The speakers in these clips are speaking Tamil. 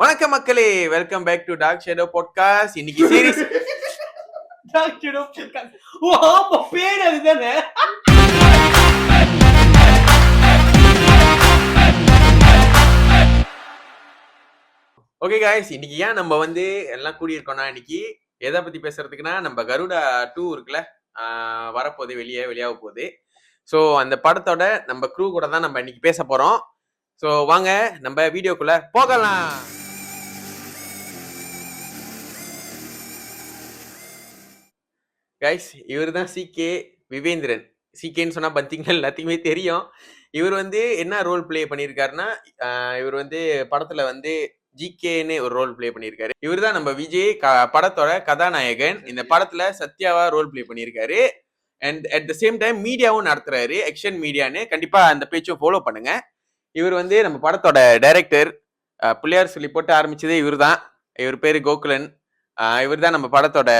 வணக்கம் மக்களே, welcome back to dark shadow podcast. இன்னைக்கு சீரிஸ் டார்க் ஷேடோ பாட்காஸ்ட். ஓ ஆமா, பேர் அதுதானே. ஓகே காய்ஸ், இன்னைக்கு ஏன் நம்ம எல்லாம் கூடியிருக்கோம்னா, இன்னைக்கு எதை பத்தி பேசுறதுக்குன்னா, நம்ம கருடா 2 இருக்குல்ல, வரப்போகுது, வெளியாக போகுது. ஸோ அந்த படத்தோட நம்ம க்ரூ கூட தான் நம்ம இன்னைக்கு பேச போறோம். ஸோ வாங்க நம்ம வீடியோக்குள்ள போகலாம். கைஸ், இவர் தான் சிகே விவேந்திரன். சிகேன்னு சொன்னா பார்த்தீங்கன்னா எல்லாத்தையுமே தெரியும். இவர் என்ன ரோல் பிளே பண்ணியிருக்காருன்னா, இவர் படத்துல ஜிகேன்னு ஒரு ரோல் பிளே பண்ணியிருக்காரு. இவர் தான் நம்ம விஜய் படத்தோட கதாநாயகன். இந்த படத்துல சத்யாவா ரோல் பிளே பண்ணியிருக்காரு. And at the same time மீடியாவும் நடத்துறாரு, ஆக்ஷன் மீடியான்னு. கண்டிப்பா அந்த பேச்சும் ஃபாலோ பண்ணுங்க. இவர் நம்ம படத்தோட டைரக்டர். பிள்ளையார் சொல்லி போட்டு ஆரம்பிச்சதே இவர் தான். இவர் பேரு கோகுலன். இவர் தான் நம்ம படத்தோட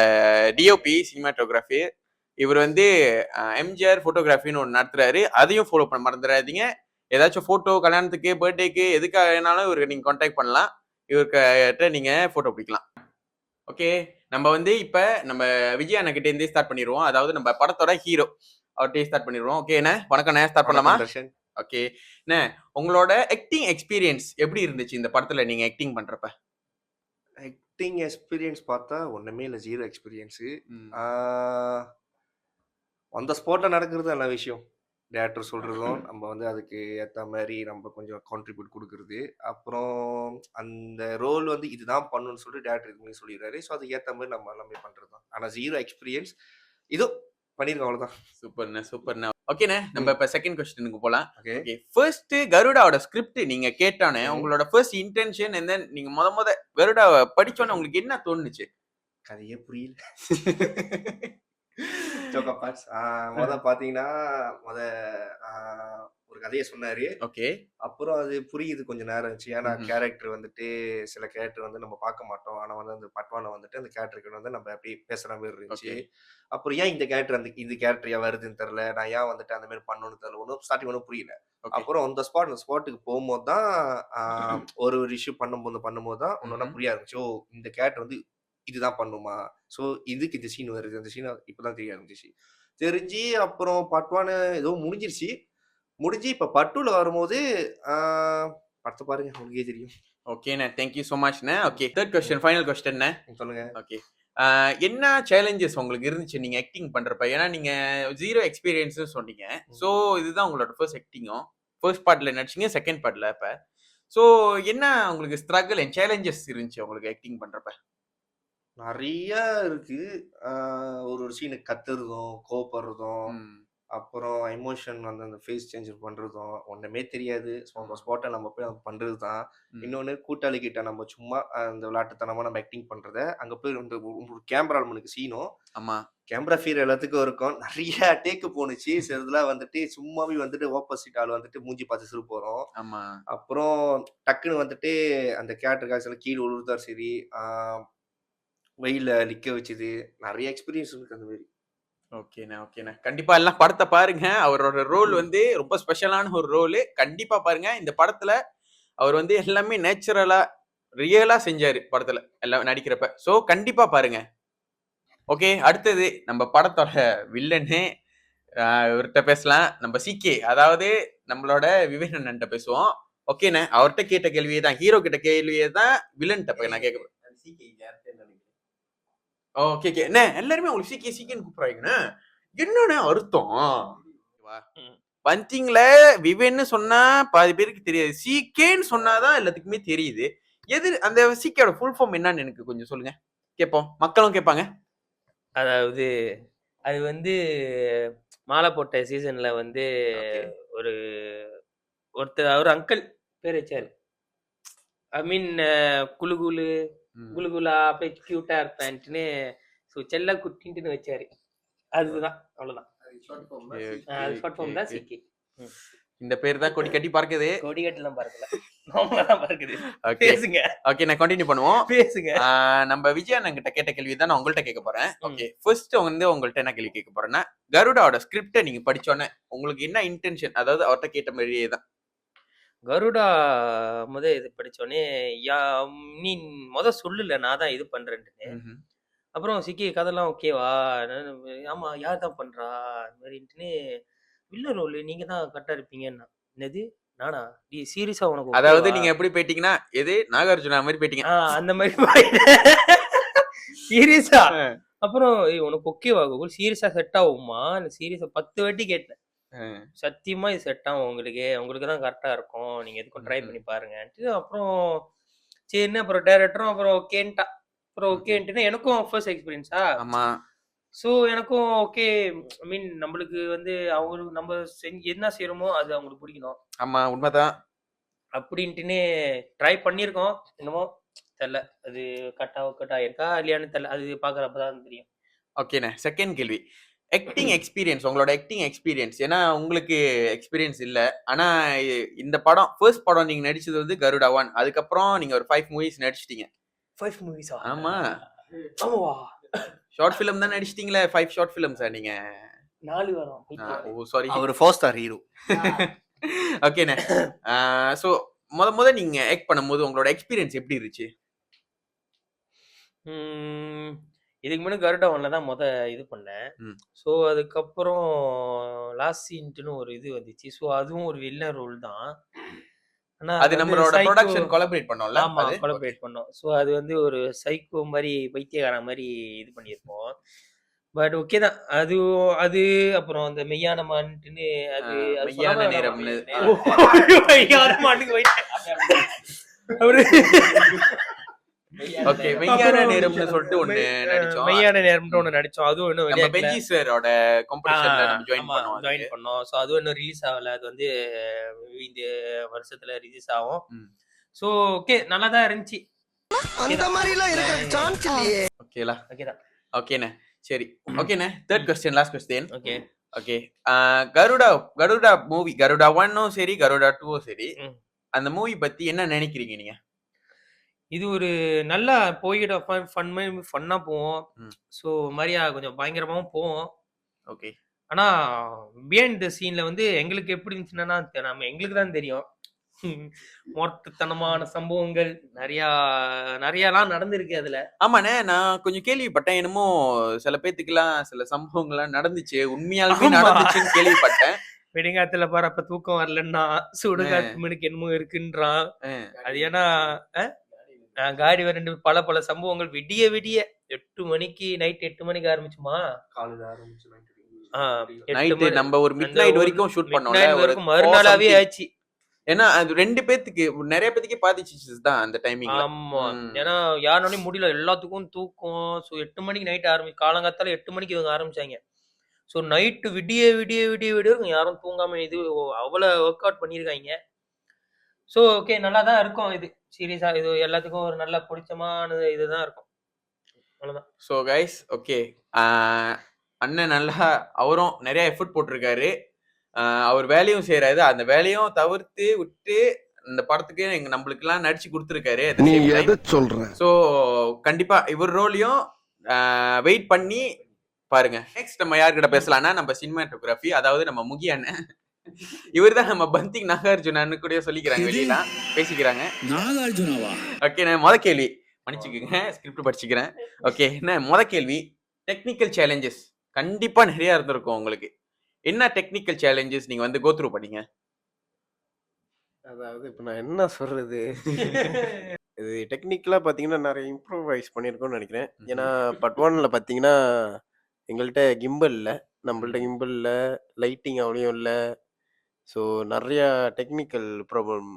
டிஓபி, சினிமாட்டோகிராஃபி. இவர் எம்ஜிஆர் போட்டோகிராஃபின்னு ஒன்று நடத்துறாரு. அதையும் ஃபாலோ பண்ண மறந்துடாதீங்க. ஏதாச்சும் போட்டோ, கல்யாணத்துக்கு, பர்த்டேக்கு, எதுக்காக வேணாலும் இவருக்கு நீங்க கான்டாக்ட் பண்ணலாம். இவர்கிட்ட நீங்க போட்டோ பிடிக்கலாம். ஓகே, நம்ம இப்ப நம்ம விஜய் அண்ணா கிட்ட இருந்தே ஸ்டார்ட் பண்ணிடுவோம். அதாவது நம்ம படத்தோட ஹீரோ அவர்கிட்ட ஸ்டார்ட் பண்ணிடுவோம். ஓகே அண்ணா, வணக்கம். ஸ்டார்ட் பண்ணலாமா? ஓகே அண்ணா, உங்களோட ஆக்டிங் எக்ஸ்பீரியன்ஸ் எப்படி இருந்துச்சு இந்த படத்துல நீங்க ஆக்டிங் பண்றப்ப? ஆக்டிங் எக்ஸ்பீரியன்ஸ் பார்த்தா ஒன்றுமே இல்லை, ஜீரோ எக்ஸ்பீரியன்ஸு. அந்த ஸ்பாட்டில் நடக்கிறது நல்ல விஷயம். டேரக்டர் சொல்கிறதும் நம்ம அதுக்கு ஏற்ற மாதிரி நம்ம கொஞ்சம் கான்ட்ரிபியூட் கொடுக்குறது. அப்புறம் அந்த ரோல் இதுதான் பண்ணணும்னு சொல்லிட்டு டேரக்டர் இது மாதிரி சொல்லிடுறாரு. ஸோ அதுக்கு ஏற்ற மாதிரி நம்ம எல்லாமே பண்ணுறது தான். ஆனால் ஜீரோ எக்ஸ்பீரியன்ஸ் இதோ பண்ணியிருக்கோம், அவ்வளோதான். சூப்பர்ண்ணா. ஓகேண்ணே, நம்ம இப்ப செகண்ட் கொஸ்டினுக்கு போலாம். ஓகே, ஃபர்ஸ்ட் கருடாவோட ஸ்கிரிப்ட் நீங்க கேட்டானே, உங்களோட ஃபர்ஸ்ட் இன்டென்ஷன் என்ன? நீங்க முத கருடாவை படிச்சோன்னே உங்களுக்கு என்ன தோணுச்சு? கதையே புரியல. பாத்தீங்கன்னா ஒரு கதையை சொன்னாரு. ஓகே, அப்புறம் அது புரியுது கொஞ்சம் நேரம் இருந்துச்சு. ஏன்னா கேரக்டர் சில கேரக்டர் நம்ம பார்க்க மாட்டோம். ஆனா அந்த பட்வான அந்த கேரக்டருக்கு நம்ம அப்படி பேசுற மாதிரி இருந்துச்சு. அப்புறம் ஏன் இந்த கேரக்டர் ஏன் வருதுன்னு தெரியல, நான் ஏன் அந்த மாதிரி பண்ணணும்னு தெரியல. ஒன்றும் ஸ்டார்டிங் ஒன்றும் புரியல. அப்புறம் அந்த ஸ்பாட்டுக்கு போகும்போது தான் ஒரு இஷ்யூ பண்ணும்போது தான் ஒன்னொன்னா புரிய ஆரம்பிச்சு. ஓ, இந்த கேரக்டர் இதுதான் பண்ணுமா, ஸோ இதுக்கு இந்த சீன் வருது, அந்த சீன் இப்பதான் தெரிய ஆரம்பிச்சிச்சு. தெரிஞ்சு அப்புறம் பட்வான ஏதோ முடிஞ்சிருச்சு. இப்ப பட்டுல வரும்போது படத்தை பாருங்க, உங்களுக்கே தெரியும். ஓகேண்ணே, தேங்க்யூ ஸோ மச்ண்ணே. Okay, third question, final question சொல்லுங்க. ஓகே, என்ன சேலஞ்சஸ் உங்களுக்கு இருந்துச்சு நீங்க ஆக்டிங் பண்றப்ப? ஏன்னா நீங்க ஜீரோ எக்ஸ்பீரியன்ஸ் சொன்னீங்க. ஸோ இதுதான் உங்களோட ஃபர்ஸ்ட் ஆக்டிங்கும். ஃபர்ஸ்ட் பார்ட்ல நடிச்சீங்க, செகண்ட் பார்ட்ல இப்ப. ஸோ என்ன உங்களுக்கு ஸ்ட்ரகிள் அண்ட் சேலஞ்சஸ் இருந்துச்சு உங்களுக்கு ஆக்டிங் பண்றப்ப? நிறைய இருக்கு. ஒரு சீனுக்கு கத்துறதும், கோபப்படுறதும், அப்புறம் எமோஷன் அந்த ஃபேஸ் சேஞ்ச் பண்றதும் ஒண்ணுமே தெரியாது. ஸ்பாட்டை நம்ம போய் பண்றது தான். இன்னொன்னு, கூட்டாளி கிட்ட நம்ம சும்மா அந்த விளையாட்டுத்தனமா நம்ம ஆக்டிங் பண்றத அங்க போய் ஒரு கேமரா நம்மளுக்கு சீனும். ஆமா, கேமரா ஃபீர் எல்லாத்துக்கும் இருக்கும். நிறைய டேக்கு போனுச்சு. சிலதுலாம் சும்மாவே ஆப்போசிட் ஆள் மூஞ்சி பார்த்து சிறு போறோம். ஆமா. அப்புறம் டக்குன்னு அந்த கேரக்டர் சில கீழே உழுதார். சரி, வெயில நிக்க வச்சது, நிறைய எக்ஸ்பீரியன்ஸ் இருக்கு அந்த மாதிரி. ஓகேண்ணா. கண்டிப்பா எல்லாம் படத்தை பாருங்க. அவரோட ரோல் ரொம்ப ஸ்பெஷலான ஒரு ரோல். கண்டிப்பா பாருங்க. இந்த படத்துல அவர் எல்லாமே நேச்சுரலா, ரியலா செஞ்சாரு படத்துல எல்லாம் நடிக்கிறப்ப. சோ கண்டிப்பா பாருங்க. ஓகே, அடுத்தது நம்ம படத்தோட வில்லன்னு இவர்கிட்ட பேசலாம். நம்ம சிகே, அதாவது நம்மளோட விவேகண்ணன்ட்ட பேசுவோம். ஓகேண்ணே, அவர்கிட்ட கேட்ட கேள்வியே தான், ஹீரோ கிட்ட கேள்வியே தான் வில்லன்ட்ட நான் கேட்க. ஓகே அண்ணே, எல்லாருமே உங்களுக்கு சீக்கிரம் கூப்பிடுறாங்கண்ணே, என்னண்ணே அர்த்தம்? பஞ்சிங்ல விவேன்னு சொன்னா பாதி பேருக்கு தெரியாது, சீக்கேன்னு சொன்னாதான் எல்லாத்துக்குமே தெரியுது. எது அந்த சீக்கோட ஃபுல் ஃபார்ம் என்னன்னு எனக்கு கொஞ்சம் சொல்லுங்க, கேட்போம், மக்களும் கேட்பாங்க. அதாவது அது மாலை போட்ட சீசன்ல ஒருத்தர் அவர் அங்கிள் பேர் வச்சாரு. ஐ மீன் குலுகுலா அப்படியே கியூட்டா இருப்பேன்ட்டுன்னு செல்ல குட்டின்ட்டுன்னு வச்சாரு. அதுதான், அவ்வளவுதான். ஷார்ட் ஃபார்ம் தான் சிக்கி. இந்த பேர் தான் கொடி கட்டி பார்க்குது. கொடி கட்டிலாம் பார்க்குது. பேசுங்க. ஓகே, நான் கண்டினியூ பண்ணுவோம். பேசுங்க. நம்ம விஜய் அண்ணன் கிட்ட கேட்ட கேள்வி தான் நான் உங்கள்கிட்ட கேட்க போறேன். ஓகே, ஃபர்ஸ்ட் உங்கள்கிட்ட என்ன கேள்வி கேட்க போறேன்னா, கருடாவோட ஸ்கிரிப்டை நீங்க படிச்சோன்னே உங்களுக்கு என்ன இன்டென்ஷன்? அதாவது அவர்கிட்ட கேட்ட மாதிரியே தான், கருடா இது படிச்சோனே, யா நீ சொல்லல நான் தான் இது பண்றேன்ட்டுன்னு. ம்ஹ்ம். அப்புறம் சிக்கி கதைலாம் ஓகேவா? ஆமா யார் தான் பண்றா? அது மாரின்ட்டுன்னு, வில்லன் ரோலு நீங்க தான் கரெக்ட்டா இருப்பீங்கன்னா. என்னது? நானா? டேய் சீரியஸா உனக்கு அதாவது ஓகேவா? நீங்க எப்படி போயிட்டீங்கன்னா, எது நாகார்ஜுனா மாரி போயிட்டீங்க. அந்த மாரி போயிட்டேன். சீரியஸா. அ, அப்புறம் "ஏய் உனக்கு ஓகேவா கோகுல்? சீரியஸா செட் ஆகுமா?" சீரியஸா 10 வாட்டி கேட்டேன். அ. சத்தியமா இது செட் ஆகும் உங்களுக்கு. உங்களுக்கு தான் கரெக்ட்டா இருக்கும். நீங்க எதுக்கும் ட்ரை ம்ஹ்ம். பண்ணி பாருங்கன்ட்டு. அப்புறம் சரின்னு அப்புறம் டைரக்டரும் அப்புறம் ஓகேன்ட்டா. அப்புறம் ம்ஹ்ம். ஓகேன்ட்டுன்னு எனக்கும் ஃபர்ஸ்ட் எக்ஸ்பீரியன்ஸா. ஆமா. ஸோ எனக்கும் ஓகே. ஐ மீன் நம்மளுக்கு அவங்களுக்கு நம்ம என்ன செய்றோமோ அது அவங்களுக்கு பிடிக்கணும். ஆமா. உண்மதான். அப்படின்ட்டுன்னு ட்ரை பண்ணியிருக்கோம். என்னமோ தெர்ல. அது கட் ஆயிருக்கா இல்லையான்னு தெர்ல. அது பார்க்குறப்ப தான் தெரியும். ஓகேண்ணே. செகண்ட் கேள்வி. ஆக்டிங் எக்ஸ்பீரியன்ஸ் உங்களோட ஆக்டிங் எக்ஸ்பீரியன்ஸ். ஏன்னா உங்களுக்கு எக்ஸ்பீரியன்ஸ் இல்ல. ஆனா இந்த படம் ஃபர்ஸ்ட் படம் நீங்க நடிச்சது வந்து கருடா 1. அதுக்கப்புறம் நீங்க ஒரு 5 மூவிஸ் நடிச்சிட்டீங்க. 5 மூவிஸா? ஆமா. ஆமாவா? ஷார்ட் ஃபிலிம் தான் நடிச்சிட்டீங்களே. 5 ஷார்ட் ஃபிலிம்ஸா நீங்க? 4 வரும். ஓ சாரி. அவர் 4 ஸ்டார் ஹீரோ. ஓகேண்ணே. சோ மொத நீங்க ஆக்ட் பண்ணும்போது உங்களோட எக்ஸ்பீரியன்ஸ் எப்படி இருந்துச்சு? ம். இதுக்கு முன்னாடி கருடா 1ல தான் இது பண்ணேன். ம். ஸோ அதுக்கப்புறம் லாஸ்ட் சீன்ட்டுன்னு ஒரு இது வந்துச்சு. ஸோ அதுவும் ஒரு வில்லன் ரோல் தான். ஆனா அது நம்மளோட சைக்கோ. புரொடக்ஷன் கொலாபரேட் பண்ணோம்ல ஆமா அது? கொலாபரேட் பண்ணோம். ஸோ அது ஒரு சைக்கோ மாரி பைத்தியக்காரன் மாரி இது பண்ணியிருப்போம். பட் ஓகே தான். அது அது அப்புறம் அந்த மெய்யான மான்ட்டுன்னு அது அது மெய்யான சொல்லாம நேரம்னு. மெய்யான மானுக்கு போயிட்டேன். அவரு ஓகே. மெய்யான அப்புறம் நேரம்னு சொல்லிட்டு ஒண்ணு நடிச்சோம். மெய்யான நேரம்னு ஒண்ணு நடிச்சோம். அதுவும் இன்னும் நம்ம வெளியாகல. பெஞ்சி சாரோட காம்படிஷன்ல நம்ம ஜாயின் ஆமா பண்ணோம். ஜாயின் பண்ணோம். ஸோ அதுவும் இன்னும் ரிலீஸ் ஆகல. அது இந்த வருஷத்துல ரிலீஸ் ஆகும். ம். ஸோ ஓகே நல்லா தான் இருந்துச்சு. அந்த மாதிரிலாம் இருக்கிற சான்ஸ் இல்லையே. ஓகேலா? ஓகே தான். ஓகேண்ணே. சரி. ஓகேண்ணே. Third question, last question. Okay. Okay. Garuda movie Garuda 1ம் சரி, கருடா 2ம் சரி. ம். அந்த மூவி பத்தி என்ன நினைக்கிறீங்க நீங்க? இது ஒரு நல்லா போயிடும். ஃபன்னா போவோம். ம். ஸோ மாரியா கொஞ்சம் பயங்கரமாவும் போவும். ஓகே. ஆனா பிஹைண்ட் த சீன்ல எங்களுக்கு எப்படி இருந்துச்சுன்னா, எங்களுக்கு தான் தெரியும். மொரட்டுத்தனமான சம்பவங்கள் நெறையாலாம் நடந்திருக்கு அதுல. ஆமாண்ணே. நான் கொஞ்சம் கேள்விப்பட்டேன். என்னமோ சில பேத்துக்குலாம் சில சம்பவங்கள்லாம் நடந்துச்சு. உண்மையாலுமே ஆமா. நடந்துச்சுன்னு கேள்விப்பட்டேன். விடிங்காத்துல போறப்ப தூக்கம் வரலன்னா, சுடுகாட்டு மணிக்கு என்னமோ இருக்குன்றான். அ. அது ஏன்னா காடி வரண்டு பல சம்பவங்கள் விடிய 8 மணிக்கு நைட் 8 மணிக்கு ஆரம்பிச்சுமா? காலையில ஆரம்பிச்சு நைட் ஆ 8 நைட்டு மணி நம்ம ஒரு மிட் நைட் வரைக்கும் ஷூட் பண்ணோம்ல. மிட்நைட் ஒரு வரைக்கும் மறுநாளாவே 4 ஆச்சு. ஏன்னா அது 2 பேத்துக்கு நெறைய பேத்துக்கே பாதிச்சுச்சு தான் அந்த டைமிங்ல. ஆமா. ம். ஏன்னா யாருனாலயும் முடியல. எல்லாத்துக்கும் தூக்கம். ஸோ 8 மணிக்கு நைட் காலங்காத்தால 8 மணிக்கு இவங்க ஆரம்பிச்சாங்க. ஸோ நைட்டு விடிய வரைக்கும் யாரும் தூங்காம அவ்வளவு ஒர்க் அவுட் பண்ணியிருக்காய்ங்க. ஸோ ஓகே நல்லா தான் இருக்கும் இது. சீரியஸா இது எல்லாத்துக்கும் ஒரு நல்ல புடிச்சமான இதுதான் இருக்கும். அவ்வளவுதான். So guys okay. அண்ணன் நல்லா அவரும் நெறைய எஃபோர்ட் போட்டிருக்காரு. அவர் வேலையும் செய்றாரு. அந்த வேலையும் தவிர்த்து விட்டு இந்த படத்துக்கு நம்மளுக்கெல்லாம் நடிச்சு குடுத்துருக்காரு. நீ எதை சொல்ற? ஸோ கண்டிப்பா இவர் ரோலையும் வெயிட் பண்ணி பாருங்க. நெக்ஸ்ட் நம்ம யார்கிட்ட பேசலாம்னா, நம்ம சினிமாட்டோகிராஃபி அதாவது நம்ம முகி அண்ணன். இவர்தான் நம்ம பந்திங் நாகார்ஜுனான்னு கூட சொல்லிக்கிறாங்க. வெளியலாம் பேசிக்கிறாங்க. நாகார்ஜுனாவா? ஓகே. நான் மொத கேள்வி மன்னிச்சுக்கங்க. ஸ்கிரிப்ட் படிச்சுக்கிறேன். ஓகே. என்ன மொத கேள்வி, டெக்னிக்கல் சேலஞ்சஸ் கண்டிப்பா நெறைய இருந்திருக்கும் உங்களுக்கு. என்ன டெக்னிக்கல் சேலஞ்சஸ் நீங்க கோ த்ரூ பண்ணீங்க? அதாவது இப்ப நான் என்ன சொல்றது? இது டெக்னிக்கலா பார்த்தீங்கன்னா, நெறைய இம்ப்ரூவைஸ் பண்ணியிருக்கோம்னு நெனைக்கிறேன். ஏன்னா, பார்ட் 1ல பார்த்தீங்கன்னா, எங்கள்ட்ட கிம்பல் இல்ல. நம்மள்ட்ட கிம்பல் இல்ல, லைட்டிங் அவ்வளயும் இல்ல. ஸோ நெறையா டெக்னிக்கல் ப்ராப்ளம்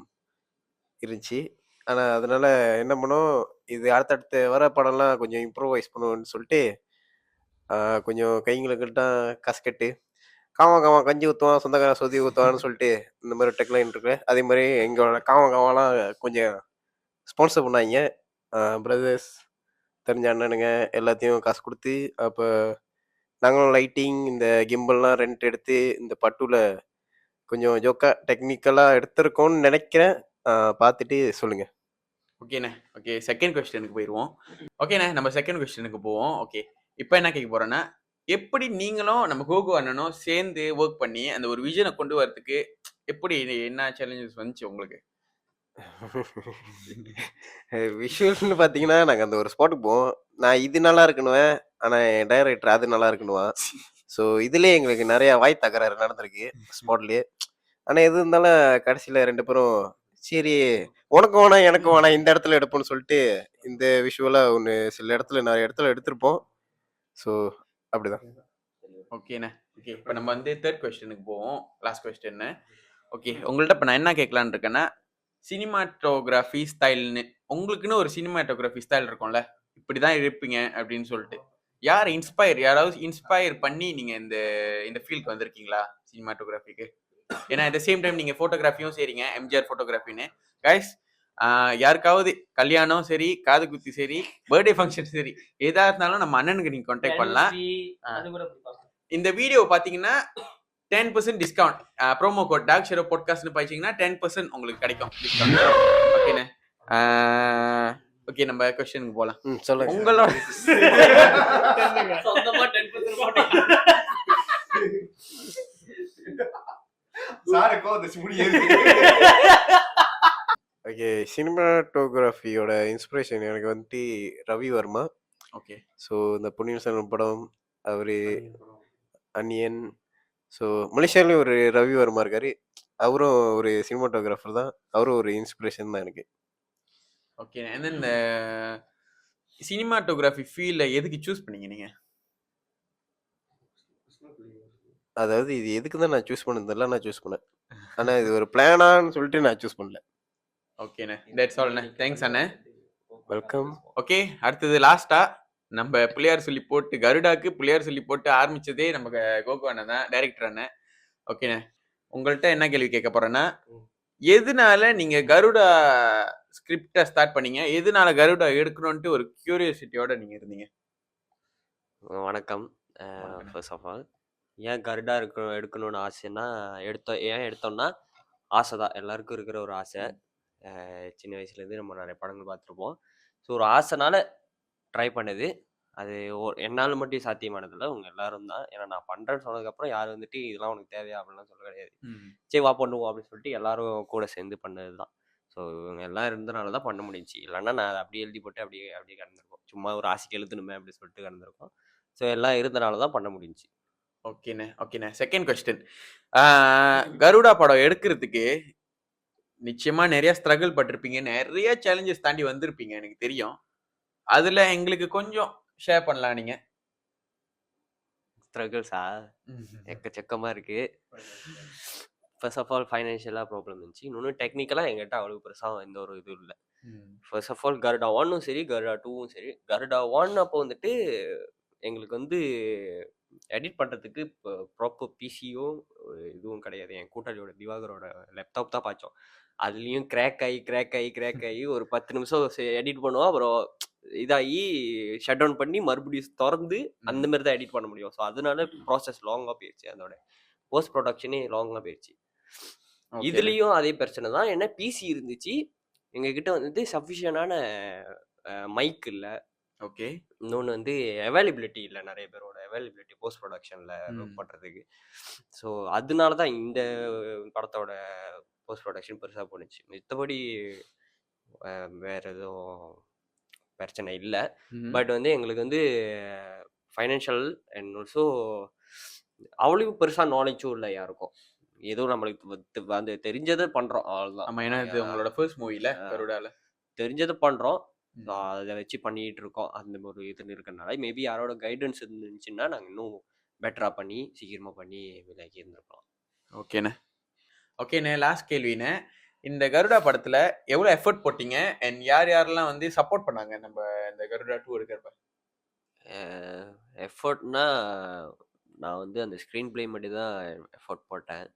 இருந்துச்சு. ஆனா, அதனால என்ன பண்ணோம், இது அடுத்தடுத்து வர படம்லாம் கொஞ்சம் இம்ப்ரூவைஸ் பண்ணுவோம்னு சொல்லிட்டு, கொஞ்சம் கைங்களுக்கெல்லாம் காசு காமா கஞ்சி ஊத்துவான், சொந்தக்காரன் சொதி ஊத்துவான்னு சொல்லிட்டு இந்த மாதிரி டெக்லைன் இருக்கு. அதே மாதிரி எங்களோட காமாலாம் கொஞ்சம் ஸ்பான்சர் பண்ணாங்க. பிரதர்ஸ், தெரிஞ்ச அண்ணனுங்க எல்லாத்தையும் காசு கொடுத்து, அப்போ நாங்களும் லைட்டிங் இந்த கிம்பல்லாம் ரெண்ட் எடுத்து இந்த பட்டுல கொஞ்சம் ஜோக்கா டெக்னிக்கலாக எடுத்திருக்கோம்னு நினைக்கிறேன். பார்த்துட்டு சொல்லுங்க. ஓகேண்ணே. ஓகே. செகண்ட் கொஸ்டினுக்கு போயிருவோம். ஓகேண்ணே. நம்ம செகண்ட் கொஸ்டினுக்கு போவோம். ஓகே. இப்போ என்ன கேட்க போறேன்னா, எப்படி நீங்களும் நம்ம கோகு அண்ணனும் சேர்ந்து ஒர்க் பண்ணி அந்த ஒரு விஷனை கொண்டு வரதுக்கு எப்படி என்ன சேலஞ்சஸ் வந்துச்சு உங்களுக்கு? விஷுவல்னு பார்த்தீங்கன்னா, நாங்க அந்த ஒரு ஸ்பாட்டுக்கு போவோம். நான் இது நல்லா இருக்குன்னுவேன். ஆனா, என் டைரக்டர் அது நல்லா இருக்குன்னுவான். ஸோ, இதுலயே எங்களுக்கு நெறைய வாய் தகராறு நடந்திருக்கு ஸ்பாட்லயே. ஆனா, எது இருந்தாலும் கடைசியில 2 பேரும் சரி உனக்கும் வேணாம், எனக்கும் வேணாம் இந்த இடத்துல எடுப்போம்னு சொல்லிட்டு, இந்த விஷுவலா ஒண்ணு சில இடத்துல நெறைய இடத்துல எடுத்திருப்போம். ஸோ, அப்படிதான். ஓகேண்ணே. ஓகே. இப்ப நம்ம வந்து 3 கொஸ்டினுக்கு போவோம். லாஸ்ட் கொஸ்டின்னு. ஓகே. உங்கள்ட்ட இப்ப நான் என்ன கேட்கலான்னு இருக்கேன்னா, சினிமாட்டோகிராஃபி ஸ்டைல்னு உங்களுக்குன்னு ஒரு சினிமாட்டோகிராஃபி ஸ்டைல் இருக்கும்ல. இப்படிதான் இருப்பீங்க அப்படின்னு சொல்லிட்டு. யாராவது இன்ஸ்பயர் பண்ணி நீங்க இந்த இந்த ஃபீல்டுக்கு வந்திருக்கீங்களா? சினிமாட்டோகிராஃபிக்கு. ஏன்னா அட் த சேம் டைம் நீங்க ஃபோட்டோகிராஃபியும் செய்றீங்க. எம்ஜிஆர் ஃபோட்டோகிராஃபின்னு. கைஸ் யாருக்காவது கல்யாணம் சரி, காது குத்தி சரி, பர்த்டே ஃபங்க்ஷன் சரி, எதா இருந்தாலும் நம்ம அண்ணனுக்கு நீங்க கான்டாக்ட் பண்ணலாம். அது கூட அப்படி பார்க்கலாம். இந்த வீடியோ பாத்தீங்கன்னா 10% டிஸ்கவுண்ட் ப்ரோமோ கோட் டாக் ஷெரோ பாட்காஸ்ட்னு பாய்ச்சீங்கன்னா 10% உங்களுக்கு கிடைக்கும் டிஸ்கவுண்ட். ஓகேண்ணே. ஓகே நம்ம கொஸ்டினுக்கு போலாம். சொல்லுங்க. உங்களோட சொந்தமா 10% போட்டு சாருக்கும் அந்த முடி ஏறுது. ஓகே. சினிமாட்டோகிராஃபியோட இன்ஸ்பிரேஷன் எனக்கு வந்துட்டு ரவி வர்மா. ஓகே. ஸோ, இந்த பொன்னியின் செல்வன் படம், அவரு அந்நியன். ஸோ, மலேசியாலயும் ஒரு ரவி வர்மா இருக்காரு. அவரும் ஒரு சினிமாட்டோகிராஃபர் தான். அவரும் ஒரு இன்ஸ்பிரேஷன் தான் எனக்கு. ஓகே. அண்ட் தென் இந்த சினிமாட்டோகிராஃபி ஃபீல்ட எதுக்கு சூஸ் பண்ணீங்க நீங்க? அதாவது இது எதுக்கு தான் நான் சூஸ் பண்ணதில்ல, நான் சூஸ் பண்ணேன். ஆனா இது ஒரு பிளானான்னு சொல்லிட்டு நான் சூஸ் பண்ணல. ஓகேண்ணே. தட்ஸ் ஆல்ண்ணே. தேங்க்ஸ் அண்ணே. வெல்கம். ஓகே. அடுத்தது லாஸ்டா நம்ம பிள்ளையார் சொல்லி போட்டு கருடாக்கு பிள்ளையார் சொல்லி போட்டு ஆரம்பிச்சதே நம்ம கோகு அண்ணன் தான், டைரக்டர் அண்ணன். ஓகேண்ணே. உங்கள்ட்ட என்ன கேள்வி கேட்க போறேன்னா, எதனால நீங்க கருடா ஸ்கிரிப்டை ஸ்டார்ட் பண்ணீங்க? எதனால கருடா எடுக்கணும்ட்டு ஒரு கியூரியாசிட்டியோட நீங்க இருந்தீங்க? வணக்கம். ஃபர்ஸ்ட் ஆஃப் ஆல் ஏன் கருடா எடுக்கணும்னு ஆசைன்னா ஏன் எடுத்தோம்னா ஆசை தான், எல்லாருக்கும் இருக்கிற ஒரு ஆசை. சின்ன வயசுலேருந்து நம்ம நிறைய படங்கள் பார்த்துருப்போம். ஸோ ஒரு ஆசைனால ட்ரை பண்ணது. அது என்னால் மட்டும் சாத்தியமானதில்லை, உங்க எல்லாரும் தான். ஏன்னா நான் பண்ணுறேன்னு சொன்னதுக்கப்புறம் யார் வந்துட்டு இதெல்லாம் உனக்கு தேவையா அப்படின்லாம் சொல்ல கிடையாது. சரி வா பண்ணுவோம் அப்படின்னு சொல்லிட்டு எல்லாரும் கூட சேர்ந்து பண்ணது தான். ஸோ இவங்க எல்லாம் இருந்தனால தான் பண்ண முடிஞ்சுச்சு. இல்லைன்னா நான் அதை அப்படியே எழுதி போட்டு அப்படியே அப்படியே கடந்திருக்கோம். சும்மா ஒரு ஆசைக்கு எழுதணுமே அப்படின்னு சொல்லிட்டு கடந்திருக்கோம். ஸோ எல்லாம் இருந்தனால தான் பண்ண முடிஞ்சுச்சு. ஓகேண்ணே. ஓகேண்ணே. Second question. கருடா படம் எடுக்கிறதுக்கு நிச்சயமா நிறைய ஸ்ட்ரகிள் பட்டிருப்பீங்க, நிறைய சேலஞ்சஸ் தாண்டி வந்திருப்பீங்க, எனக்கு தெரியும். அதுல எங்களுக்கு கொஞ்சம் ஷேர் பண்ணலாம் நீங்க. ஸ்ட்ரகிள்ஸா எக்கச்சக்கமா இருக்கு. ஃபர்ஸ்ட் ஆஃப் ஆல் ஃபைனான்ஷியலாக ப்ராப்ளம் இருந்துச்சு. இன்னொன்று டெக்னிக்கலாக எங்கிட்ட அவ்வளோ பெருசாக எந்த ஒரு இதுவும் இல்லை. ஃபர்ஸ்ட் ஆஃப் ஆல் கருடா 1ம் சரி, கருடா 2ம் சரி. கருடா 1 அப்போ வந்துட்டு எங்களுக்கு வந்து எடிட் பண்ணுறதுக்கு இப்போ ப்ராப்பர் பிசியோ இதுவும் கிடையாது. என் கூட்டாளியோட திவாகரோட லேப்டாப் தான் பார்த்தோம். அதுலேயும் கிராக் ஆகி ஒரு 10 நிமிஷம் எடிட் பண்ணுவோம். அப்புறம் இதாகி ஷட் டவுன் பண்ணி மறுபடியும் திறந்து அந்த மாதிரி தான் எடிட் பண்ண முடியும். ஸோ அதனால ப்ராசஸ் லாங்காக போயிடுச்சு. அதோட போஸ்ட் ப்ரொடக்ஷனே லாங்காக போயிடுச்சு. இதுலேயும் அதே பிரச்சனை தான். என்ன பிசி இருந்துச்சு, எங்ககிட்ட வந்து சஃபிஷியண்டான மைக் இல்லை. ஓகே. இன்னொன்று வந்து அவைலபிலிட்டி இல்லை, நிறைய பேரோட அவைலபிலிட்டி போஸ்ட் ப்ரொடக்ஷனில் ஒர்க் பண்ணுறதுக்கு. ஸோ அதனால தான் இந்த படத்தோட போஸ்ட் ப்ரொடக்ஷன் பெருசாக போணுச்சு. மற்றபடி வேறு எதுவும் பிரச்சனை இல்லை. பட் வந்து எங்களுக்கு வந்து ஃபைனான்ஷியல் அண்ட் ஆல்சோ அவ்வளோ பெருசாக நாலேஜும் இல்லை யாருக்கும். ஏதோ நம்மளுக்கு வந்து தெரிஞ்சதை பண்ணுறோம், அவ்வளோதான். ஆமா, ஏன்னா இது உங்களோட ஃபர்ஸ்ட் மூவில கருடால தெரிஞ்சதை பண்ணுறோம். அதை வச்சு பண்ணிட்டு இருக்கோம். அந்த ஒரு இது இருக்கிறதுனால மேபி யாரோட கைடன்ஸ் இருந்துச்சுன்னா நாங்கள் இன்னும் பெட்டராக பண்ணி சீக்கிரமாக பண்ணி விலைக்கு இருந்திருக்கலாம். ஓகேண்ணே. ஓகேண்ணே. லாஸ்ட் கேள்விண்ணே, இந்த கருடா படத்துல எவ்வளவு எஃபர்ட் போட்டீங்க அண்ட் யாரெல்லாம் வந்து சப்போர்ட் பண்ணாங்க நம்ம இந்த கருடா 2 எடுக்கிறப்ப? எஃபர்ட்னா நான் வந்து அந்த ஸ்க்ரீன் பிளே மட்டும் தான் எஃபர்ட் போட்டேன்.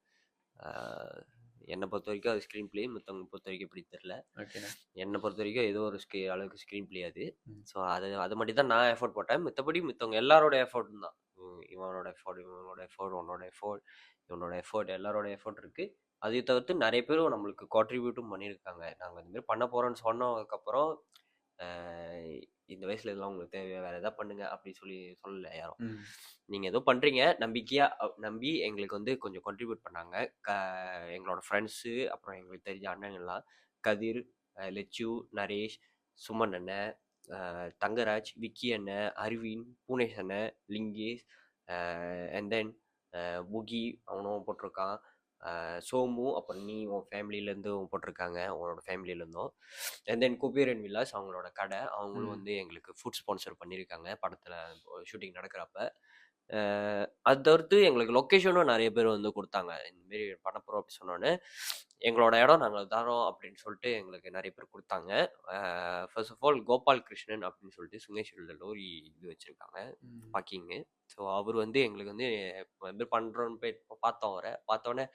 என்னை பொறுத்த வரைக்கும் அது ஸ்க்ரீன் பிளே, மற்றவங்க பொறுத்த வரைக்கும் எப்படி தெரில. என்னை பொறுத்த வரைக்கும் ஏதோ ஒரு அளவுக்கு ஸ்க்ரீன் பிளே அது. ஸோ அது மட்டும் தான் நான் எஃபோர்ட் போட்டேன். மற்றபடி மற்றவங்க எல்லாரோட எஃபோர்ட்டும் தான். இவனோட எஃபோர்ட், உன்னோட எஃபோர்ட், எல்லாரோட எஃபோர்ட் இருக்குது. அதை தவிர்த்து நிறைய பேரும் நம்மளுக்கு கான்ட்ரிபியூட்டும் பண்ணியிருக்காங்க. நாங்கள் இந்த மாதிரி பண்ண போகிறோன்னு சொன்னதுக்கப்புறம் இந்த வயசுல இதெல்லாம் உங்களுக்கு தேவையா, வேற எதாவது பண்ணுங்க அப்படின்னு சொல்லல யாரும். ம். நீங்க ஏதோ பண்றீங்க நம்பிக்கையா நம்பி எங்களுக்கு வந்து கொஞ்சம் கான்ட்ரிபியூட் பண்ணாங்க. எங்களோட ஃப்ரெண்ட்ஸு, அப்புறம் எங்களுக்கு தெரிஞ்ச அண்ணங்கள்லாம் கதிர், லெச்சு, நரேஷ், சுமன் அண்ணன், தங்கராஜ், விக்கி அண்ணன், அரவிந்த், பூனேஷ் அண்ணன், லிங்கேஷ், அண்ட் தென் முகி அவனும் போட்டிருக்கான், சோமு, அப்புறம் நீ உன் ஃபேமிலியிலேருந்தும் போட்டிருக்காங்க, உங்களோட ஃபேமிலியிலேருந்தும். And then Kuber and Vilas அவங்களோட கடை, அவங்களும் ம். வந்து எங்களுக்கு ஃபுட் ஸ்பான்சர் பண்ணியிருக்காங்க படத்தில் ஷூட்டிங் நடக்கிறப்ப. அது தவிர்த்து எங்களுக்கு லொக்கேஷனும் நிறைய பேர் வந்து கொடுத்தாங்க. இந்தமாரி பண்ண போகிறோம் அப்படி சொன்னோன்னே எங்களோட இடம் நாங்கள் தரோம் அப்படின்னு சொல்லிட்டு எங்களுக்கு நிறைய பேர் கொடுத்தாங்க. First of all Gopal Krishnan அப்படின்னு சொல்லிட்டு சுங்கேஸ்வரில் லோரி இது வச்சுருக்காங்க ம். பார்க்கிங்கு. ஸோ அவர் வந்து எங்களுக்கு வந்து இது பண்ணுறோன்னு போய் பார்த்தோம். அவரை பார்த்தோன்னே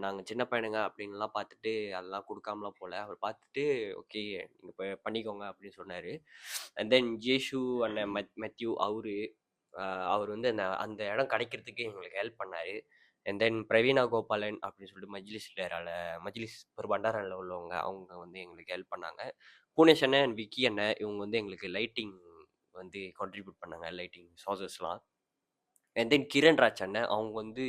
நாங்கள் சின்ன பையனுங்க அப்படின்லாம் பார்த்துட்டு அதெல்லாம் கொடுக்காமலாம் போல. அவர் பார்த்துட்டு ஓகே நீங்கள் இப்போ பண்ணிக்கோங்க அப்படின்னு சொன்னார். அண்ட் தென் ஜேஷு அண்ணன் மெத்யூ அவர் வந்து அந்த இடம் கிடைக்கிறதுக்கு எங்களுக்கு ஹெல்ப் பண்ணார். அண்ட் தென் பிரவீனா கோபாலன் அப்படின்னு சொல்லிட்டு மஜ்லிஸ் ஒரு பண்டாரில் உள்ளவங்க, அவங்க வந்து எங்களுக்கு ஹெல்ப் பண்ணாங்க. பூனேஷ் அண்ணன் அண்ட் விக்கி அண்ணன் இவங்க வந்து எங்களுக்கு லைட்டிங் வந்து கான்ட்ரிபியூட் பண்ணாங்க, லைட்டிங் சார்ஜஸ்லாம். அண்ட் தென் கிரண் ராஜ் அண்ணன் அவங்க வந்து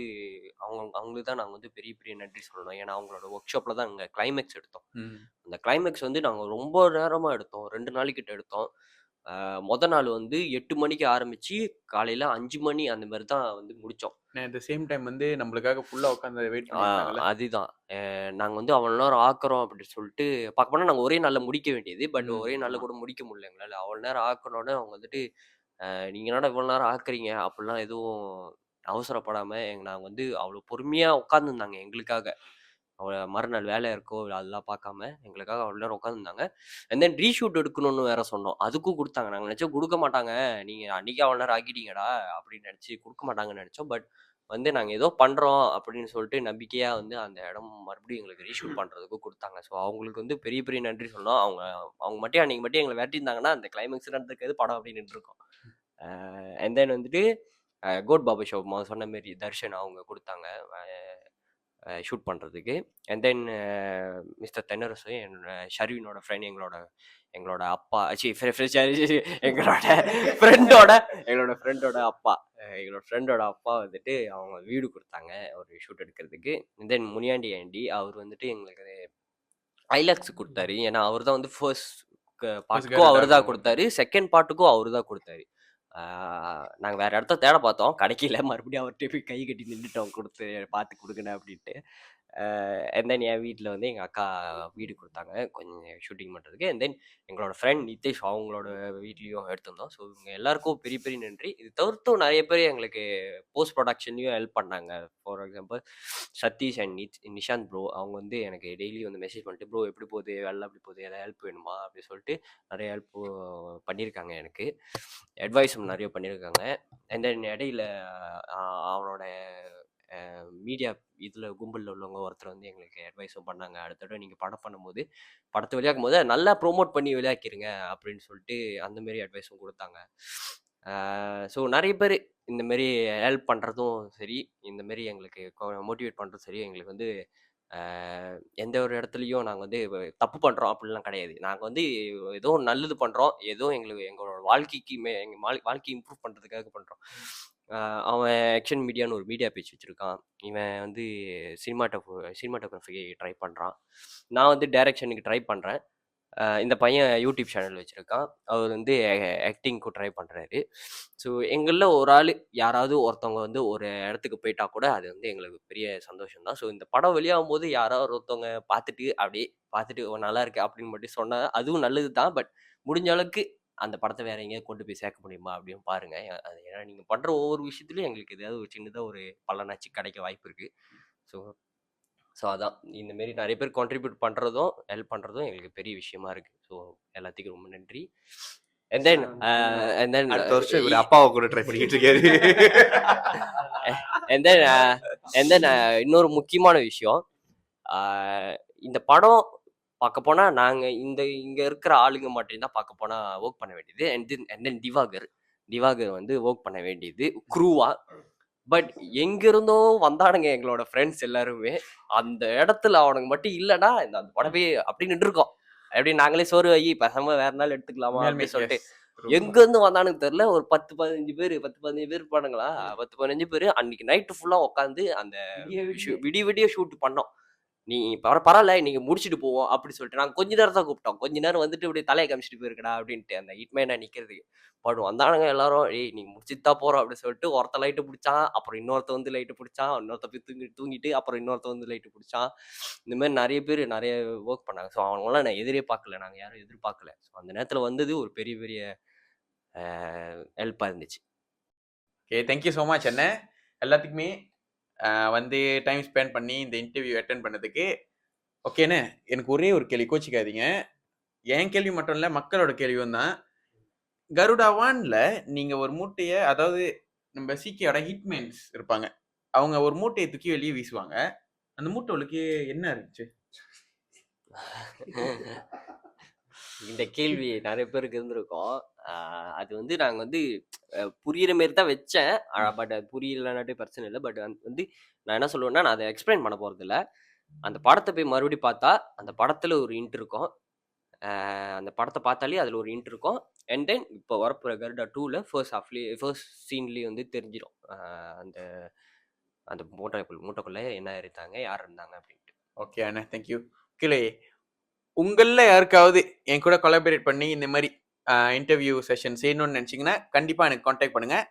அவங்களுக்கு தான் நாங்கள் வந்து பெரிய பெரிய நன்றி சொல்லணும். ஏன்னா அவங்களோட ஒர்க் ஷாப்பில் தான் நாங்கள் கிளைமேக்ஸ் எடுத்தோம். ம். அந்த கிளைமேக்ஸ் வந்து நாங்கள் ரொம்ப நேரமாக எடுத்தோம், 2 நாளைக்கிட்ட எடுத்தோம். மொதல் நாள் வந்து 8 மணிக்கு ஆரம்பித்து காலையில் 5 மணி அந்த மாதிரி தான் வந்து முடித்தோம். அட் த சேம் டைம் வந்து நம்மளுக்காக ஃபுல்லாக உட்காந்து வெயிட் பண்ணியிருந்தாங்கல்ல. அதுதான் நாங்கள் வந்து அவ்வளோ நேரம் ஆக்குறோம் அப்படின்னு சொல்லிட்டு பார்க்க போனால் நாங்கள் ஒரே நாளில் முடிக்க வேண்டியது. பட் ம். ஒரே நாளில் கூட முடிக்க முடியல எங்களால். அவ்வளோ நேரம் ஆக்கணுன்னு அவங்க வந்துட்டு நீங்கள் என்னடா இவ்வளோ நேரம் ஆக்குறீங்க அப்படிலாம் எதுவும் அவசரப்படாமல் நாங்கள் வந்து அவ்வளோ பொறுமையாக உட்காந்துருந்தாங்க எங்களுக்காக. அவ்வளோ மறுநாள் வேலை இருக்கோ அதெல்லாம் பார்க்காம எங்களுக்காக அவ்வளோ நேரம் உட்காந்துருந்தாங்க. அண்ட் தென் ரீஷூட் எடுக்கணும்னு வேற சொன்னோம், அதுக்கும் கொடுத்தாங்க. நாங்கள் நினச்சோம் கொடுக்க மாட்டாங்க, நீங்கள் அன்றைக்கி அவ்வளோ நேரம் ஆக்கிட்டீங்கடா அப்படின்னு நினச்சி கொடுக்க மாட்டாங்கன்னு நினச்சோம். பட் வந்து நாங்கள் ஏதோ பண்ணுறோம் அப்படின்னு சொல்லிட்டு நம்பிக்கையாக வந்து அந்த இடம் மறுபடியும் எங்களுக்கு ரீஷூட் பண்ணுறதுக்கும் கொடுத்தாங்க. ஸோ அவங்களுக்கு வந்து பெரிய பெரிய நன்றி சொல்லணும். அவங்க மட்டும் அன்றைக்கி மட்டும் எங்களை விரட்டியிருந்தாங்கன்னா அந்த கிளைமேக்ஸ் நடந்திருக்காது, படம் அப்படின்னு நின்றுருக்கோம். அண்ட் தென் வந்துட்டு கோட் பாபா ஷோ சொன்ன மாரி தர்ஷன் அவங்க கொடுத்தாங்க ஷூட் பண்ணுறதுக்கு. அண்ட் தென் மிஸ்டர் தென்னரசு ஷர்வினோட ஃப்ரெண்ட், எங்களோட அப்பா எங்களோட ஃப்ரெண்டோட அப்பா வந்துட்டு அவங்க வீடு கொடுத்தாங்க ஒரு ஷூட் எடுக்கிறதுக்கு. தென் முனியாண்டி ஆண்டி அவர் வந்துட்டு எங்களுக்கு ஐலாக்ஸ் கொடுத்தாரு. ஏன்னா அவர் தான் வந்து ஃபர்ஸ்ட் பார்ட்டுக்கும் அவர் தான் கொடுத்தாரு, செகண்ட் பார்ட்டுக்கும் அவர் தான் கொடுத்தாரு. நாங்கள் வேறு இடத்த தேட பார்த்தோம், கிடைக்கல. மறுபடியும் அவர்கிட்ட போய் கை கட்டி நின்றுட்டோம், பார்த்து கொடுங்கண்ணே அப்படின்ட்டு. அண்ட் தென் என் வீட்டில் வந்து எங்கள் அக்கா வீடு கொடுத்தாங்க கொஞ்சம் ஷூட்டிங் பண்ணுறதுக்கு. அண்ட் தென் எங்களோட ஃப்ரெண்ட் நித்தேஷ் அவங்களோட வீட்லேயும் எடுத்திருந்தோம். ஸோ இவங்க எல்லாருக்கும் பெரிய பெரிய நன்றி. இது தவிர்த்தும் நிறைய பேர் எங்களுக்கு போஸ்ட் ப்ரொடக்ஷன்லையும் ஹெல்ப் பண்ணாங்க. For example Sathish and Nishanth bro அவங்க வந்து எனக்கு டெய்லி வந்து மெசேஜ் பண்ணிட்டு, ப்ரோ எப்படி போகுது, வேலை எப்படி போகுது, எதாவது ஹெல்ப் வேணுமா அப்படின்னு சொல்லிட்டு நிறைய ஹெல்ப் பண்ணியிருக்காங்க. எனக்கு அட்வைஸும் நிறைய பண்ணியிருக்காங்க. அண்ட் தென் இடையில அவனோட மீடியா இதில் கும்பலில் உள்ளவங்க ஒருத்தர் வந்து எங்களுக்கு அட்வைஸும் பண்ணாங்க. அடுத்த நீங்கள் படம் பண்ணும்போது படத்தை வெளியாக்கும் போது நல்லா ப்ரோமோட் பண்ணி வெளியாக்கிருங்க அப்படின்னு சொல்லிட்டு அந்தமாரி அட்வைஸும் கொடுத்தாங்க. ஸோ நிறைய பேர் இந்தமாரி ஹெல்ப் பண்ணுறதும் சரி, இந்தமாரி எங்களுக்கு மோட்டிவேட் பண்ணுறதும் சரி, எங்களுக்கு வந்து எந்த ஒரு இடத்துலையும் நாங்கள் வந்து தப்பு பண்ணுறோம் அப்படிலாம் கிடையாது. நாங்கள் வந்து ஏதோ நல்லது பண்ணுறோம், ஏதோ எங்களோட வாழ்க்கைக்கு எங்கள் வாழ்க்கை இம்ப்ரூவ் பண்ணுறதுக்காக பண்ணுறோம். அவன் ஆக்ஷன் மீடியான்னு ஒரு மீடியா பேஜ் வச்சுருக்கான். இவன் வந்து சினிமாட்டோகிராஃபிக்கு ட்ரை பண்ணுறான். நான் வந்து டைரக்ஷனுக்கு ட்ரை பண்ணுறேன். இந்த பையன் யூடியூப் சேனல் வச்சுருக்கான். அவர் வந்து ஆக்டிங்க்கு ட்ரை பண்ணுறாரு. ஸோ எங்களில் ஒரு ஆள் யாராவது ஒருத்தவங்க வந்து ஒரு இடத்துக்கு போயிட்டா கூட அது வந்து எங்களுக்கு பெரிய சந்தோஷம் தான். ஸோ இந்த படம் வெளியாகும் போது யாராவது ஒருத்தவங்க பார்த்துட்டு நல்லா இருக்கு அப்படின்னு மட்டும் சொன்னால் அதுவும் நல்லது தான். பட் முடிஞ்ச அளவுக்கு அந்த படத்தை வேற எங்கேயாவது கொண்டு போய் சேர்க்க முடியுமா அப்படின்னு பாருங்க. அது ஏன்னா நீங்கள் பண்ணுற ஒவ்வொரு விஷயத்துலையும் எங்களுக்கு ஏதாவது ஒரு சின்னதாக ஒரு பலனாச்சு கிடைக்க வாய்ப்பு இருக்குது. ஸோ அதான் இந்தமாரி நிறைய பேர் கான்ட்ரிபியூட் பண்ணுறதும் ஹெல்ப் பண்ணுறதும் எங்களுக்கு பெரிய விஷயமா இருக்குது. ஸோ எல்லாத்துக்கும் ரொம்ப நன்றி. அண்ட் தென் அடுத்த வருஷம் இவர் அப்பாவை கூட ட்ரை பண்ணிட்டு இருக்காரு. அண்ட் தென் இன்னொரு முக்கியமான விஷயம், இந்த படம் பார்க்க போனால் நாங்கள் இங்கே இருக்கிற ஆளுங்க மட்டும்தான் பார்க்க போனால் ஒர்க் பண்ண வேண்டியது. அண்ட் தென் திவாகர் வந்து ஒர்க் பண்ண வேண்டியது குரூவா. பட் எங்கிருந்தோ வந்தானுங்க எங்களோட ஃப்ரெண்ட்ஸ் எல்லாருமே. அந்த இடத்துல அவனுங்க மட்டும் இல்லைன்னா அந்த படமே அப்படி நின்றுருக்கோம். எப்படி நாங்களே சோறு வை பேசாம வேற நாள் எடுத்துக்கலாமா உண்மையாலுமே அப்படின்னு சொல்லிட்டு yes. எங்க இருந்து வந்தானுன்னு தெரியல. ஒரு 10-15 பேர் இருப்பானுங்களா? 10-15 பேரு அன்னைக்கு நைட்டு ஃபுல்லா உட்காந்து அந்த விடிய ஷூட் பண்ணோம். நீ பரவாயில்ல நீங்க முடிச்சுட்டு போவோம் அப்படி சொல்லிட்டு நாங்க கொஞ்ச நேரம் தான் கூப்பிட்டோம். கொஞ்ச நேரம் வந்துட்டு இப்படி தலையை காமிச்சிட்டு போயிருக்கடா அப்படின்ட்டு அந்த ஹிட்மேனா நிக்கிறதுக்கு. பட் வந்தானுங்க எல்லாரும், "ஏய் நீங்க முடிச்சுட்டு தான் போறோம்" அப்படின்னு சொல்லிட்டு ஒருத்தன் லைட்டு பிடிச்சான். அப்புறம் இன்னொருத்த வந்து லைட்டு பிடிச்சான். இன்னொருத்த போய் தூங்கிட்டு அப்புறம் இன்னொருத்த வந்து லைட்டு பிடிச்சான். இந்த மாதிரி நிறைய பேர் நிறைய ஒர்க் பண்ணாங்க. ஸோ அவங்களாம் நான் எதிரே பார்க்கல. நாங்க யாரும் எதிர்பார்க்கல. ஸோ அந்த நேரத்துல வந்தது ஒரு பெரிய பெரிய ஹெல்ப்பா இருந்துச்சு. ஓகே, தேங்க்யூ ஸோ மச் அண்ணே. எல்லாத்துக்குமே வந்து டைம் ஸ்பெண்ட் பண்ணி இந்த இன்டர்வியூ அட்டென்ட் பண்ணதுக்கு. ஓகேண்ணே, எனக்கு ஒரே ஒரு கேள்வி, கோச்சிக்காதீங்க. என் கேள்வி மட்டும் இல்லை, மக்களோட கேள்வியும் தான். கருடா ஒன்ல நீங்க ஒரு மூட்டையை, அதாவது நம்ம சிகேயோட ஹிட்மேன்ஸ் இருப்பாங்க, அவங்க ஒரு மூட்டையை தூக்கி வெளியே வீசுவாங்க. அந்த மூட்டைகளுக்கு என்ன இருந்துச்சு? இந்த கேள்வி நிறைய பேருக்கு இருந்திருக்கும். அது வந்து நாங்க வந்து புரியுற மாரி தான் வச்சேன். பட் அது புரியலனாட்டே பிரச்சனை இல்லை. பட் வந்து நான் என்ன சொல்லுவேன்னா, நான் அதை எக்ஸ்பிளைன் பண்ண போறது இல்லை. அந்த படத்தை போய் மறுபடியும் பார்த்தா அந்த படத்துல ஒரு இன்ட் இருக்கும். அந்த படத்தை பார்த்தாலே அதில் ஒரு இன்ட் இருக்கும். அண்ட் தென் இப்போ வரப்போகிற கருடா 2ல ஃபர்ஸ்ட் சீன்லேயே வந்து தெரிஞ்சிடும் அந்த அந்த மூட்டைக்குள்ளே என்ன இருந்தாங்க, யார் இருந்தாங்க அப்படின்ட்டு. ஓகே அண்ணா, தேங்க்யூ. கீழே உங்களில் யாருக்காவது என் கூட கொலாபரேட் பண்ணி இந்த மாதிரி இன்டர்வியூ செஷன் செய்யணும்னு நினச்சிங்கன்னா கண்டிப்பாக எனக்கு காண்டாக்ட் பண்ணுங்கள்.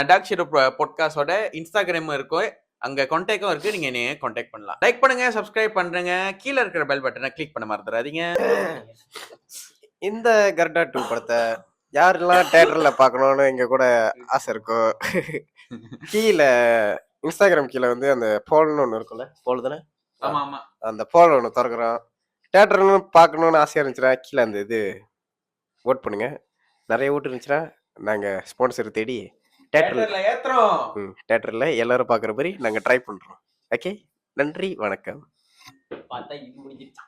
டாக் ஷேடோ பாட்காஸ்டோட இன்ஸ்டாகிராமும் இருக்கும், அங்கே காண்டாக்டும் இருக்குது, நீங்கள் என்னைய காண்டாக்ட் பண்ணலாம். லைக் பண்ணுங்கள், சப்ஸ்கிரைப் பண்ணுறேங்க, கீழே இருக்கிற பெல் பட்டனை கிளிக் பண்ண மறந்துடாதீங்க. இந்த கருடா 2 படத்தை யாரெல்லாம் தேட்டரில் பார்க்கணுன்னு இங்கே கூட ஆசை இருக்கோ, கீழே இன்ஸ்டாகிராம் கீழே வந்து அந்த போல்னு ஒன்று இருக்கும்ல, போல் தானே, ஆமாம் ஆமாம், அந்த போல் ஒன்று திறக்கிறோம். தேட்டர்னு பார்க்கணுன்னு ஆசையாக இருந்துச்சுன்னா கீழே அந்த இது ஓட் பண்ணுங்க. நிறைய ஓட்டு இருந்துச்சுன்னா நாங்கள் ஸ்பான்சர் தேடி தேட்டரில் ஏத்துறோம். தேட்டரில் எல்லாரும் பார்க்குற மாதிரி நாங்கள் ட்ரை பண்ணுறோம். ஓகே, நன்றி, வணக்கம். பார்த்தா இது முடிஞ்சிருச்சு.